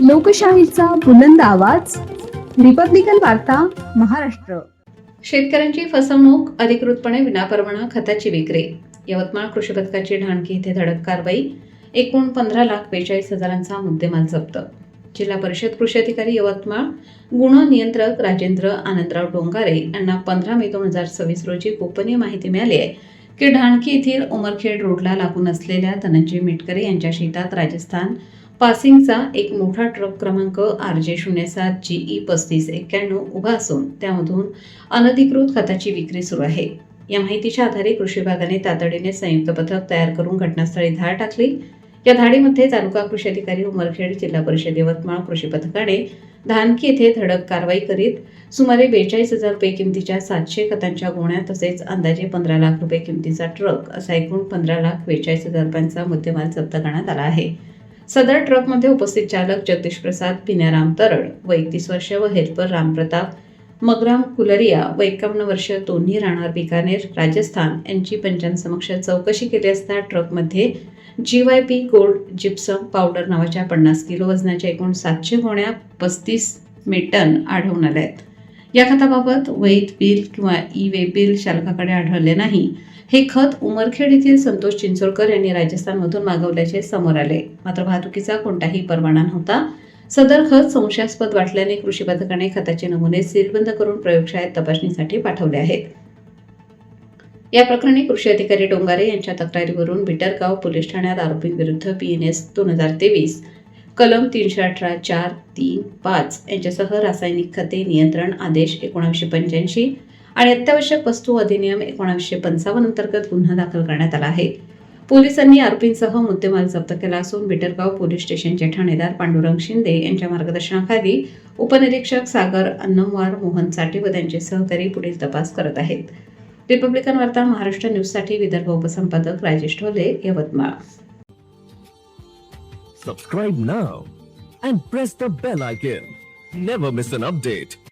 लोकशाहीचा बुलंद आवाज, रिपब्लिकन वार्ता, महाराष्ट्र. शेतकऱ्यांची फसवणूक, अधिकृतपणे विनापरवाना खताची विक्री. यवतमाळ कृषी पथकाची ढाणकी येथे धडक कारवाई. एकूण 15,42,000चा मुद्देमाल जप्त. जिल्हा परिषद कृषी अधिकारी यवतमाळ गुण नियंत्रक राजेंद्र आनंदराव डोंगारे यांना 15 मे 2026 रोजी गोपनीय माहिती मिळाली आहे की ढाणकी येथील उमरखेड रोडला लागून असलेल्या धनंजय मेटकरे यांच्या शेतात राजस्थान पासिंगचा एक मोठा ट्रक क्रमांक RJ07 GE 3591 उभा असून त्यामधून अनधिकृत खताची विक्री सुरू आहे. या माहितीच्या आधारे कृषी विभागाने तातडीने संयुक्त पथक तयार करून घटनास्थळी धाड टाकली. या धाडीमध्ये तालुका कृषी अधिकारी उमरखेड, जिल्हा परिषद यवतमाळ कृषी पथकाने धानकी येथे धडक कारवाई करीत सुमारे 42,000 रुपये किमतीच्या 700 खतांच्या गोण्या तसेच अंदाजे 15 लाख रुपये किमतीचा ट्रक असा एकूण 15,42,000 रुपयांचा मुद्देमाल जप्त करण्यात आला आहे. सदर ट्रकमध्ये उपस्थित चालक जगदीश प्रसाद पिन्याराम तरड व 31 वर्ष व हेल्पर रामप्रताप मगराम कुलरिया व 51 वर्ष दोन्ही राहणार बिकानेर राजस्थान यांची पंचांसमक्ष चौकशी केली असता ट्रकमध्ये GYP गोल्ड जिप्सम पावडर नावाच्या 50 किलो वजनाच्या एकूण 700 गोण्या 35 मेटन आढळून आल्या आहेत. या खताबाबत वैध बिल किंवा ई-वे बिल चालकाकडे आढळले नाही. हे खत उमरखेड येथील संतोष चिंचोळकर यांनी राजस्थानमधून मागवल्याचे समोर आले. मात्र वाहतुकीचा कोणताही परवाना नव्हता. सदर खत संशयास्पद वाटल्याने कृषी पथकाने खताचे नमुने सीलबंद करून प्रयोगशाळेत तपासणीसाठी पाठवले आहेत. या प्रकरणी कृषी अधिकारी डोंगारे यांच्या तक्रारीवरून बिटरगाव पोलीस ठाण्यात आरोपींविरुद्ध BNS 2023 कलम 318(4), 3, 5 यांच्यासह रासायनिक खते नियंत्रण आदेश 1985 आणि अत्यावश्यक वस्तू अधिनियम 1955 अंतर्गत गुन्हा दाखल करण्यात आला आहे. पोलिसांनी आरोपींसह मुद्देमाल जप्त केला असून बिटरगाव पोलीस स्टेशनचे ठाणेदार पांडुरंग शिंदे यांच्या मार्गदर्शनाखाली उपनिरीक्षक सागर अन्नमवार, मोहन चाटे व त्यांचे सहकारी पुढील तपास करत आहेत. रिपब्लिकन वार्ता महाराष्ट्र न्यूजसाठी Vidarbha उपसंपादक Rajesh Dhole, Yavatmal. Subscribe now and press the bell icon. Never miss an update.